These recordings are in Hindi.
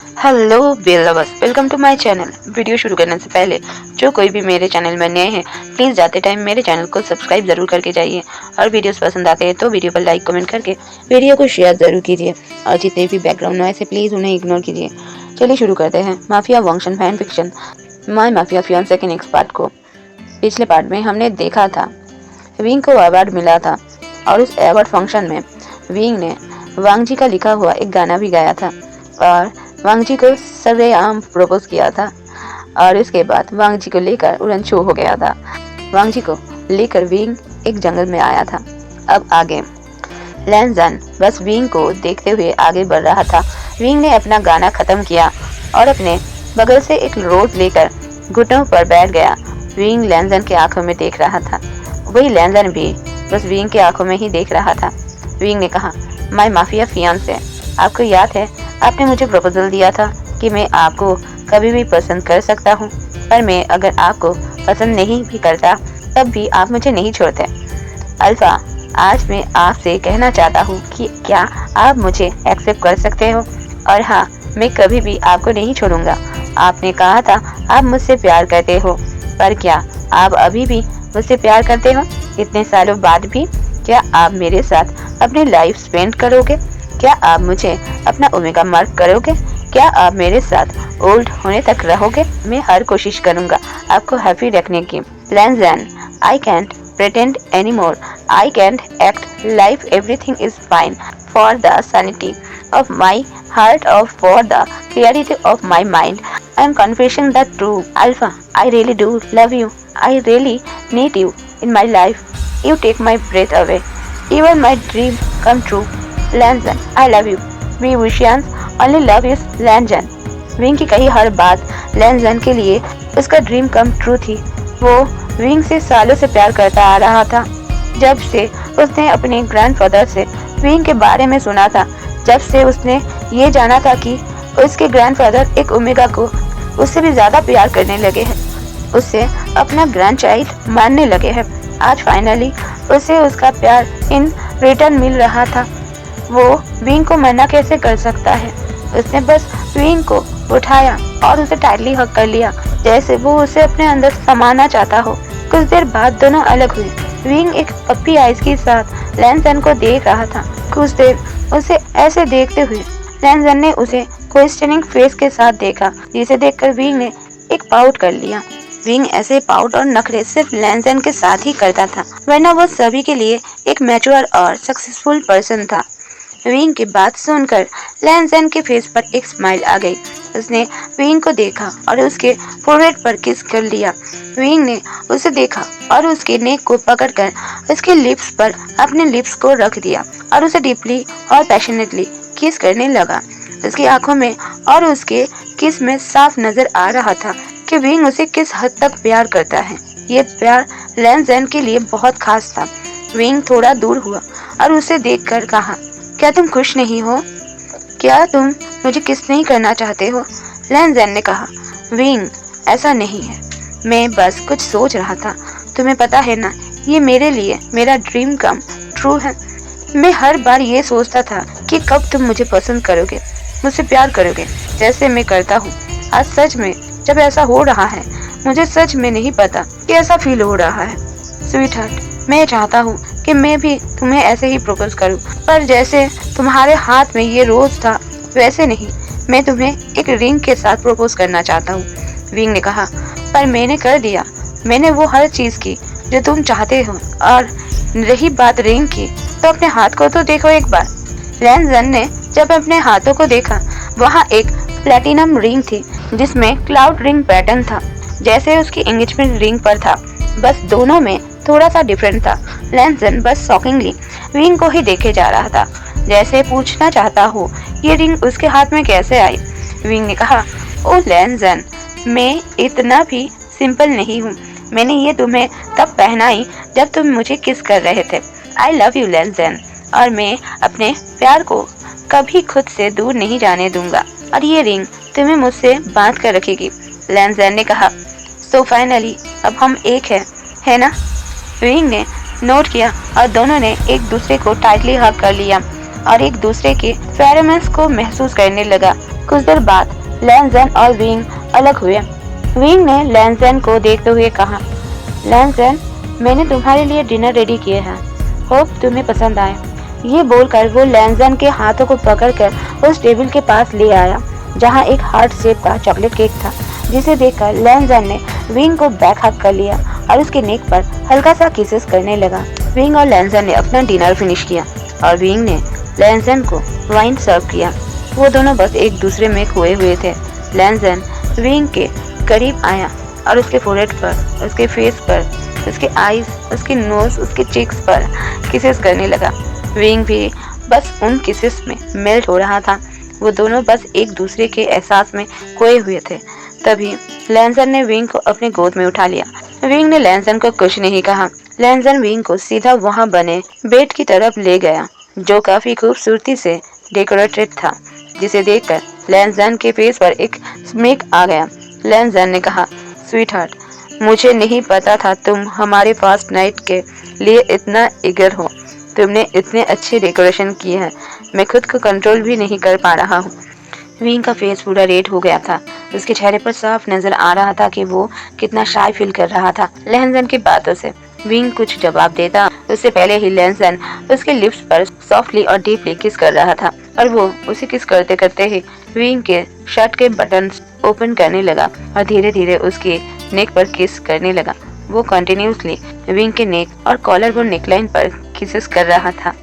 हेलो बेलवर्स, welcome to my channel. Video शुरू करने से पहले जो कोई भी मेरे चैनल में नए हैं प्लीज़ जाते टाइम मेरे चैनल को सब्सक्राइब ज़रूर करके जाइए और वीडियोस पसंद आते हैं तो वीडियो पर लाइक कमेंट करके वीडियो को शेयर ज़रूर कीजिए और जितने भी बैकग्राउंड नॉइस है प्लीज़ उन्हें इग्नोर कीजिए। चलिए शुरू करते हैं माफिया वंशन फैन फिक्शन माई माफिया फियांसे के नेक्स्ट पार्ट को। पिछले पार्ट में हमने देखा था विंग को अवार्ड मिला था और उस अवार्ड फंक्शन में विंग ने वांग जी का लिखा हुआ एक गाना भी गाया था और वांग जी को सरेआम प्रपोज किया था और इसके बाद वांग जी को लेकर उड़न छू हो गया था। वांग जी को लेकर विंग एक जंगल में आया था। अब आगे लैंजन बस विंग को देखते हुए आगे बढ़ रहा था। विंग ने अपना गाना खत्म किया और अपने बगल से एक रोड लेकर घुटनों पर बैठ गया। विंग लैंजन के आंखों में देख रहा था, वही लैंजन भी बस विंग के आंखों में ही देख रहा था। विंग ने कहा, माय माफिया फियांसे, आपको याद है आपने मुझे प्रपोजल दिया था कि मैं आपको कभी भी पसंद कर सकता हूँ, पर मैं अगर आपको पसंद नहीं भी करता तब भी आप मुझे नहीं छोड़ते। अल्फा, आज मैं आपसे कहना चाहता हूँ कि क्या आप मुझे एक्सेप्ट कर सकते हो? और हाँ, मैं कभी भी आपको नहीं छोड़ूंगा। आपने कहा था आप मुझसे प्यार करते हो, पर क्या आप अभी भी मुझसे प्यार करते हो? इतने सालों बाद भी क्या आप मेरे साथ अपनी लाइफ स्पेंड करोगे? क्या आप मुझे अपना ओमेगा मार्क करोगे? क्या आप मेरे साथ ओल्ड होने तक रहोगे? मैं हर कोशिश करूंगा आपको हैप्पी रखने की। लैंजन, I can't pretend anymore. I can't act like everything is fine for the sanity of my heart or for the clarity of my mind. I am confessing the truth. Alpha, I really do love you. I really need you in my life. You take my breath away. You are my dream come true. Lanjan, I love you. We Wishians only love is Lanjan. Wing की कही हर बात लैंजन के लिए उसका ड्रीम कम ट्रू थी। वो विंग से सालों से प्यार करता आ रहा था। जब से उसने अपने ग्रैंडफादर से विंग के बारे में सुना था, जब से उसने ये जाना था कि उसके ग्रैंडफादर एक ओमेगा को उससे भी ज्यादा प्यार करने लगे हैं, उससे अपना ग्रैंड चाइल्ड मानने लगे हैं, आज फाइनली उसे उसका प्यार इन रिटर्न मिल रहा था। वो विंग को मना कैसे कर सकता है? उसने बस विंग को उठाया और उसे टाइटली हग कर लिया, जैसे वो उसे अपने अंदर समाना चाहता हो। कुछ देर बाद दोनों अलग हुए। विंग एक पप्पी आइज के साथ लैंजन को देख रहा था। कुछ देर उसे ऐसे देखते हुए लैंजन ने उसे क्वेश्चनिंग फेस के साथ देखा, जिसे देखकर विंग ने एक पाउट कर लिया। विंग ऐसे पाउट और नखरे सिर्फ लैंजन के साथ ही करता था, वरना वो सभी के लिए एक मैच्योर और सक्सेसफुल पर्सन था। विंग की बात सुनकर लैंजन के फेस पर एक स्माइल आ गई। उसने विंग को देखा और उसके फोरहेड पर किस कर लिया। विंग ने उसे देखा और उसके नेक को पकड़कर उसके लिप्स पर अपने लिप्स को रख दिया और उसे डीपली और पैशनेटली किस करने लगा। उसकी आंखों में और उसके किस में साफ नजर आ रहा था कि विंग उसे किस हद तक प्यार करता है। ये प्यार लैंजन के लिए बहुत खास था। विंग थोड़ा दूर हुआ और उसे देखकर कहा, क्या तुम खुश नहीं हो? क्या तुम मुझे किस नहीं करना चाहते हो? लैंजन ने कहा, विंग, ऐसा नहीं है, मैं बस कुछ सोच रहा था। तुम्हें पता है ना, ये मेरे लिए मेरा ड्रीम कम ट्रू है। मैं हर बार ये सोचता था कि कब तुम मुझे पसंद करोगे, मुझसे प्यार करोगे जैसे मैं करता हूँ। आज सच में जब ऐसा हो रहा है, मुझे सच में नहीं पता कि ऐसा फील हो रहा है। स्वीट हार्ट, मैं चाहता हूँ कि मैं भी तुम्हें ऐसे ही प्रपोज करूं, पर जैसे तुम्हारे हाथ में ये रोज था वैसे नहीं। मैं तुम्हें एक रिंग के साथ प्रपोज करना चाहता हूँ। विंग ने कहा, पर मैंने कर दिया। मैंने वो हर चीज की जो तुम चाहते हो, और रही बात रिंग की तो अपने हाथ को तो देखो एक बार। लैंजन ने जब अपने हाथों को देखा, वहाँ एक प्लेटिनम रिंग थी जिसमें क्लाउड रिंग पैटर्न था, जैसे उसकी एंगेजमेंट रिंग पर था, बस दोनों में थोड़ा सा डिफरेंट था। लैंजन बस शॉकिंगली विंग को ही देखे जा रहा था, जैसे पूछना चाहता हो ये रिंग उसके हाथ में कैसे आई। विंग ने कहा, ओ लैंजन, मैं इतना भी सिंपल नहीं हूँ। मैंने ये तुम्हें तब पहनाई जब तुम मुझे किस कर रहे थे। आई लव यू लैंजन, और मैं अपने प्यार को कभी खुद से दूर नहीं जाने दूंगा, और ये रिंग तुम्हें मुझसे बांध कर रखेगी। लैंजन ने कहा, सो फाइनली अब हम एक है ना? विंग ने नोट किया और दोनों ने एक दूसरे को टाइटली हग कर लिया और एक दूसरे के फेरोमोन्स को महसूस करने लगा। कुछ देर बाद लैंजन और विंग अलग हुए। विंग ने लैंजन को देखते हुए कहा, लैंजन, मैंने तुम्हारे लिए डिनर रेडी किए हैं, होप तुम्हें पसंद आए। ये बोलकर वो लैंजन के हाथों को पकड़कर उस टेबल के पास ले आया जहां एक हार्ट शेप का चॉकलेट केक था, जिसे देखकर लैंजन ने विंग को बैक हग कर लिया और उसके नेक पर हल्का सा किसेस करने लगा। विंग और लैंजन ने अपना डिनर फिनिश किया और विंग ने लैंजन को वाइन सर्व किया। वो दोनों बस एक दूसरे में खोए हुए थे। लैंजन विंग के करीब आया और उसके फोरहेड पर, उसके फेस पर, उसके आईज, उसके नोज, उसके चिक्स पर किसेस करने लगा। विंग भी बस उन किसेस में मेल्ट हो रहा था। वो दोनों बस एक दूसरे के एहसास में खोए हुए थे। तभी लैंजन ने विंग को अपने गोद में उठा लिया। विंग ने लैंजन को कुछ नहीं कहा। लैंजन विंग को सीधा वहां बने बेड की तरफ ले गया, जो काफी खूबसूरती से डेकोरेटेड था, जिसे देखकर लैंजन के फेस पर एक स्माइल आ गया। लैंजन ने कहा, स्वीटहार्ट, मुझे नहीं पता था तुम हमारे फर्स्ट नाइट के लिए इतना ईगर हो। तुमने इतने अच्छे डेकोरेशन किए हैं, मैं खुद को कंट्रोल भी नहीं कर पा रहा हूँ। विंग का फेस पूरा रेड हो गया था। उसके चेहरे पर साफ नजर आ रहा था कि वो कितना शाय फील कर रहा था। लैंजन की बातों से विंग कुछ जवाब देता उससे पहले ही लैंजन उसके लिप्स पर सॉफ्टली और डीपली किस कर रहा था, और वो उसे किस करते करते ही विंग के शर्ट के बटन्स ओपन करने लगा और धीरे धीरे उसके नेक पर किस करने लगा। वो कंटिन्यूसली विंग के नेक और कॉलर और नेकलाइन पर किसेस कर रहा था,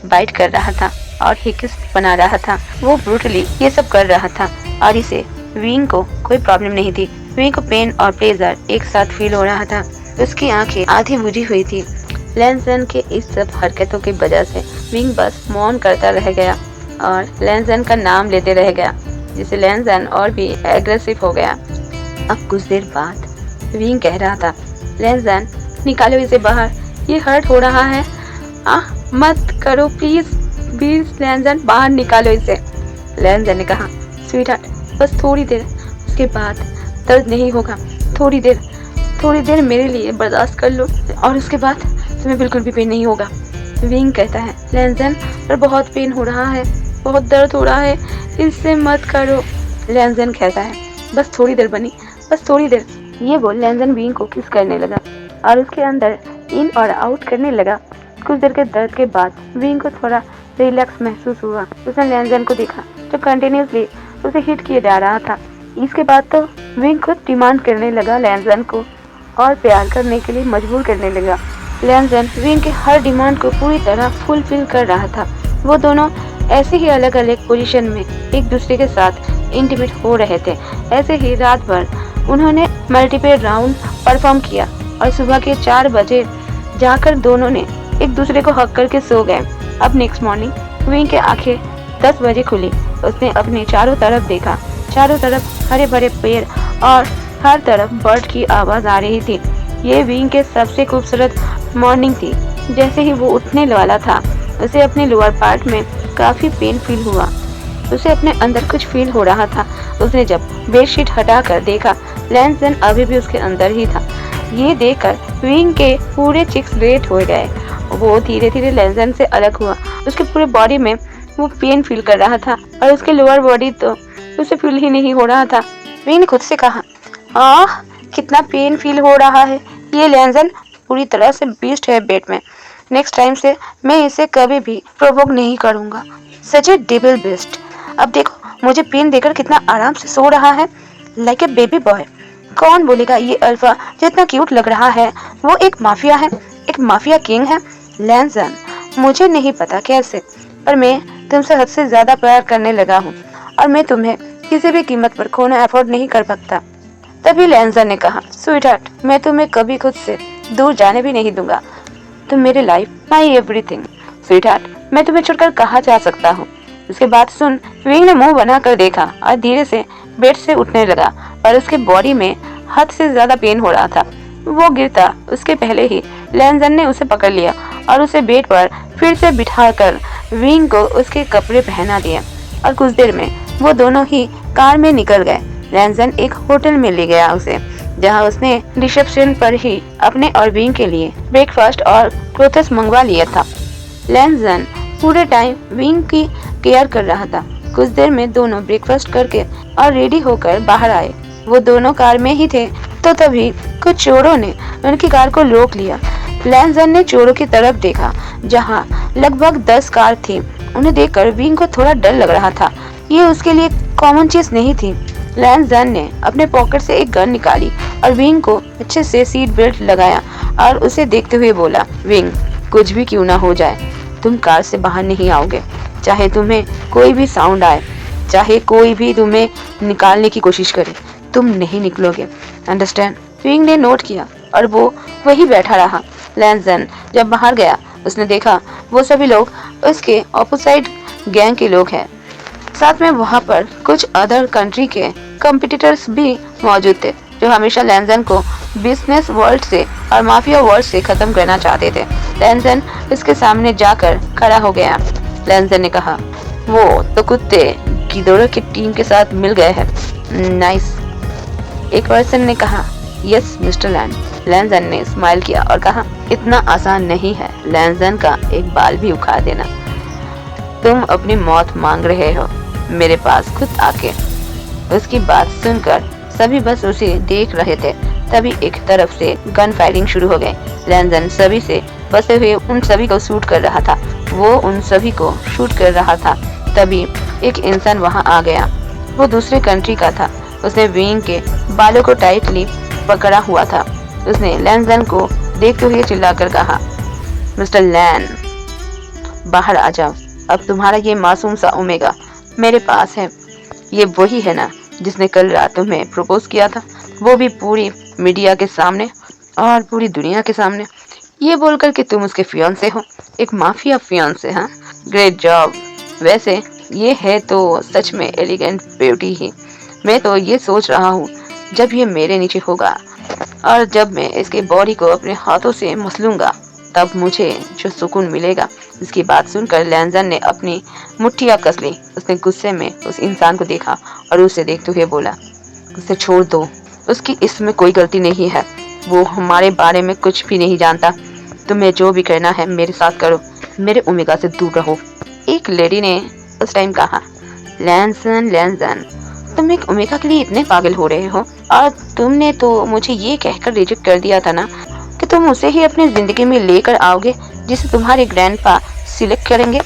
बाइट कर रहा था और हिकिस बना रहा था। वो ब्रूटली ये सब कर रहा था और इसे विंग को कोई प्रॉब्लम नहीं थी। विंग को पेन और प्लेजर एक साथ फील हो रहा था। उसकी आंखें आधी बुझी हुई थी। लैंजन के इस सब हरकतों की वजह से विंग बस मौन करता रह गया और लैंजन का नाम लेते रह गया, जिससे लैंजन और भी एग्रेसिव हो गया। अब कुछ देर बाद विंग कह रहा था, लैंजन, निकालो इसे बाहर, ये हर्ट हो रहा है। मत करो प्लीज, प्लीज लैंजन, बाहर निकालो इसे। लैंजन ने कहा, स्वीटहार्ट, बस थोड़ी देर, उसके बाद दर्द नहीं होगा। थोड़ी देर मेरे लिए बर्दाश्त कर लो और उसके बाद तुम्हें बिल्कुल भी पेन नहीं होगा। विंग कहता है, लैंजन, पर बहुत पेन हो रहा है, बहुत दर्द हो रहा है, इससे मत करो। लैंजन कहता है, बस थोड़ी देर बनी, बस थोड़ी देर। ये बोल लैंजन विंग को किस करने लगा और उसके अंदर इन और आउट करने लगा। कुछ देर के दर्द के बाद विंग को थोड़ा रिलैक्स महसूस हुआ। उसने लैंजन को देखा जो कंटिन्यूसली उसे हिट किए जा रहा था। इसके बाद तो विंग खुद डिमांड करने लगा लैंजन को और प्यार करने के लिए मजबूर करने लगा। लैंजन विंग के हर डिमांड को पूरी तरह फुलफिल कर रहा था। वो दोनों ऐसे ही अलग अलग पोजीशन में एक दूसरे के साथ इंटीमेट हो रहे थे। ऐसे ही रात भर उन्होंने मल्टीपल राउंड परफॉर्म किया और सुबह के 4 बजे जाकर दोनों ने एक दूसरे को हक करके सो गए। अब नेक्स्ट मॉर्निंग विंग की आंखें 10 बजे खुली। उसने अपने चारों तरफ देखा। चारों तरफ हरे भरे पेड़ और हर तरफ बर्ड की आवाज आ रही थी। ये विंग के सबसे खूबसूरत मॉर्निंग थी। जैसे ही वो उठने वाला था, उसे अपने लोअर पार्ट में काफी पेन फील हुआ। उसे अपने अंदर कुछ फील हो रहा था। उसने जब बेडशीट हटाकर देखा, लैंजन अभी भी उसके अंदर ही था। ये देखकर विंग के पूरे चिक्स रेड हो गए। वो धीरे धीरे लैंजन से अलग हुआ। उसके पूरे बॉडी में वो पेन फील कर रहा था और उसके लोअर बॉडी तो उसे फील ही नहीं हो रहा था। विंग ने खुद से कहा, कितना पेन फील हो रहा है। ये लैंजन पूरी तरह से बीस्ट है बेड में। नेक्स्ट टाइम से मैं इसे कभी भी प्रोवोक नहीं करूंगा। सच ए डेविल बीस्ट। अब देखो मुझे पेन देकर कितना आराम से सो रहा है, लाइक ए बेबी बॉय। कौन बोलेगा ये अल्फा जितना क्यूट लग रहा है वो एक माफिया है, एक माफिया किंग है। लैंजन, मुझे नहीं पता कैसे, पर मैं तुमसे हद से ज्यादा प्यार करने लगा हूँ और मैं तुम्हें किसी भी कीमत पर खोना अफोर्ड नहीं कर सकता। तभी लैंजन ने कहा, स्वीटहार्ट, मैं तुम्हें कभी खुद से दूर जाने भी नहीं दूंगा। तुम मेरे लाइफ, माई एवरीथिंग। स्वीटहार्ट, मैं तुम्हें छोड़कर कहाँ जा सकता हूँ। उसके बाद सुन, विंग ने मुंह बनाकर देखा और धीरे से बेड से उठने लगा और उसके बॉडी में हद से ज्यादा पेन हो रहा था। वो गिरता उसके पहले ही लैंजन ने उसे पकड़ लिया और उसे बेड पर फिर से बिठाकर विंग को उसके कपड़े पहना दिए और कुछ देर में वो दोनों ही कार में निकल गए। लैंजन एक होटल में ले गया उसे, जहां उसने रिसेप्शन पर ही अपने और विंग के लिए ब्रेकफास्ट और क्लोथ्स मंगवा लिया था। लैंजन पूरे टाइम विंग की केयर कर रहा था। कुछ देर में दोनों ब्रेकफास्ट करके और रेडी होकर बाहर आए। वो दोनों कार में ही थे तो तभी कुछ चोरों ने उनकी कार को रोक लिया। लैंजन ने चोरों की तरफ देखा जहां लगभग 10 कार थी। उन्हें देखकर विंग को थोड़ा डर लग रहा था। ये उसके लिए कॉमन चीज नहीं थी। लैंजन ने अपने पॉकेट से एक गन निकाली और विंग को अच्छे से सीट बेल्ट लगाया और उसे देखते हुए बोला, विंग, कुछ भी क्यों ना हो जाए, तुम कार से बाहर नहीं आओगे। चाहे तुम्हें कोई भी साउंड आए, चाहे कोई भी तुम्हें निकालने की कोशिश करे, तुम नहीं निकलोगे। अंडरस्टैंड? विंग ने नोट किया और वो वही बैठा रहा। लैंजन जब बाहर गया उसने देखा वो सभी लोग उसके ऑपोजिट गैंग के लोग हैं। साथ में वहाँ पर कुछ अदर कंट्री के कॉम्पिटिटर्स भी मौजूद थे जो हमेशा लैंजन को बिजनेस वर्ल्ड से और माफिया वर्ल्ड से खत्म करना चाहते थे। लैंजन उसके सामने जाकर खड़ा हो गया। लैंजन ने कहा, वो तो कुत्ते गिदोरा की टीम के साथ मिल गए हैं। नाइस। एक पर्सन ने कहा, यस मिस्टर लैंड। लैंजन ने स्माइल किया और कहा, इतना आसान नहीं है लैंजन का एक बाल भी उखाड़ देना। तुम अपनी मौत मांग रहे हो मेरे पास खुद आके। उसकी बात सुनकर सभी बस उसे देख रहे थे। तभी एक तरफ से गन फायरिंग शुरू हो गई। लैंजन सभी से बसे हुए उन सभी को शूट कर रहा था। वो उन सभी को शूट कर रहा था। तभी एक इंसान वहां आ गया। वो दूसरे कंट्री का था। उसने विंग के बालों को टाइटली पकड़ा हुआ था। उसने लैंजन को देखते हुए चिल्लाकर कहा, मिस्टर लैन, बाहर आ जाओ। अब तुम्हारा ये मासूम सा ओमेगा मेरे पास है। ये वही है ना जिसने कल रात तुम्हें प्रपोज किया था, वो भी पूरी मीडिया के सामने और पूरी दुनिया के सामने। ये बोलकर कि तुम उसके फियांसे हो, एक माफिया फियांसे। हाँ, ग्रेट जॉब। वैसे ये है तो सच में एलिगेंट ब्यूटी ही। मैं तो ये सोच रहा हूँ जब ये मेरे नीचे होगा और जब मैं इसके बॉडी को अपने हाथों से मसलूंगा तब मुझे जो सुकून मिलेगा। इसकी बात सुनकर लैंजन ने अपनी मुट्ठियां कस ली। उसने गुस्से में उस इंसान को देखा और उसे देखते हुए बोला, उसे छोड़ दो, उसकी इसमें कोई गलती नहीं है। वो हमारे बारे में कुछ भी नहीं जानता। तुम्हें जो भी करना है मेरे साथ करो, मेरे ओमेगा से दूर रहो। एक लेडी ने उस टाइम कहा, लैंजन, तुम एक ओमेगा के लिए इतने पागल हो रहे हो और तुमने तो मुझे ये कहकर रिजेक्ट कर दिया था ना कि तुम उसे ही अपनी जिंदगी में लेकर आओगे जिसे तुम्हारे ग्रैंडपा सिलेक्ट करेंगे।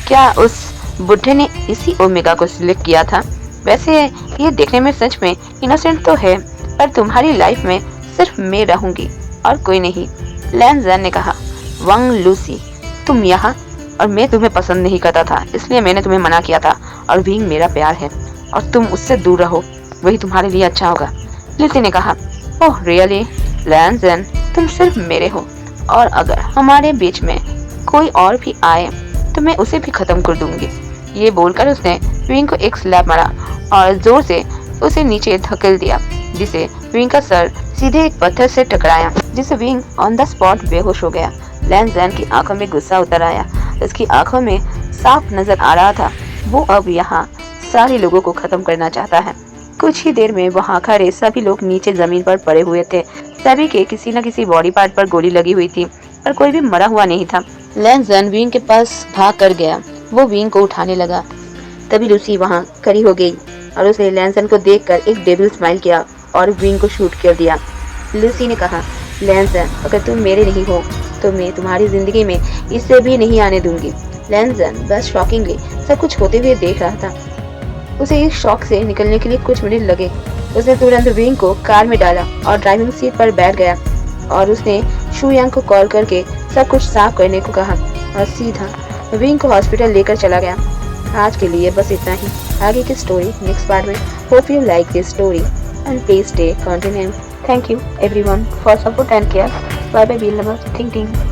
क्या उस बुढ़े ने इसी ओमेगा को सिलेक्ट किया था? वैसे ये देखने में सच में इनोसेंट तो है, पर तुम्हारी लाइफ में सिर्फ मैं रहूंगी और कोई नहीं। लैंजन ने कहा, वंग लूसी, तुम यहाँ, और मैं तुम्हें पसंद नहीं करता था इसलिए मैंने तुम्हें मना किया था, और विंग मेरा प्यार है और तुम उससे दूर रहो, वही तुम्हारे लिए अच्छा होगा। लूसी ने कहा, ओह रियली लैंजन, तुम सिर्फ मेरे हो और अगर हमारे बीच में कोई और भी आए तो मैं उसे भी खत्म कर दूंगी। ये बोलकर उसने विंग को एक स्लैप मारा और जोर से उसे नीचे धकेल दिया, जिसे विंग का सर सीधे एक पत्थर से टकराया, जिससे विंग ऑन द स्पॉट बेहोश हो गया। लैंजन की आंखों में गुस्सा उतर आया। उसकी आंखों में साफ नजर आ रहा था वो अब यहाँ सारे लोगों को खत्म करना चाहता है। कुछ ही देर में वहाँ खड़े सभी लोग नीचे जमीन पर पड़े हुए थे। सभी के किसी न किसी बॉडी पार्ट पर गोली लगी हुई थी, पर कोई भी मरा हुआ नहीं था। लैंजन विंग के पास भाग कर गया। वो विंग को उठाने लगा। तभी लूसी वहाँ खड़ी हो गई और उसने लैंजन को देखकर एक डेविल स्माइल किया और विंग को शूट कर दिया। लूसी ने कहा, लैंजन, अगर तुम मेरे नहीं हो तो मैं तुम्हारी जिंदगी में इससे भी नहीं आने दूंगी। लैंजन बस शॉकिंगली सब कुछ होते हुए देख रहा था। उसे इस शॉक से निकलने के लिए कुछ मिनट लगे। उसने तुरंत विंग को कार में डाला और ड्राइविंग सीट पर बैठ गया और उसने शू यांग को कॉल करके सब कुछ साफ करने को कहा और सीधा विंग को हॉस्पिटल लेकर चला गया। आज के लिए बस इतना ही। आगे की स्टोरी नेक्स्ट पार्ट में। Hope you like this story and please stay continue. Thank you everyone for support and care. Bye bye, B lovers, think think.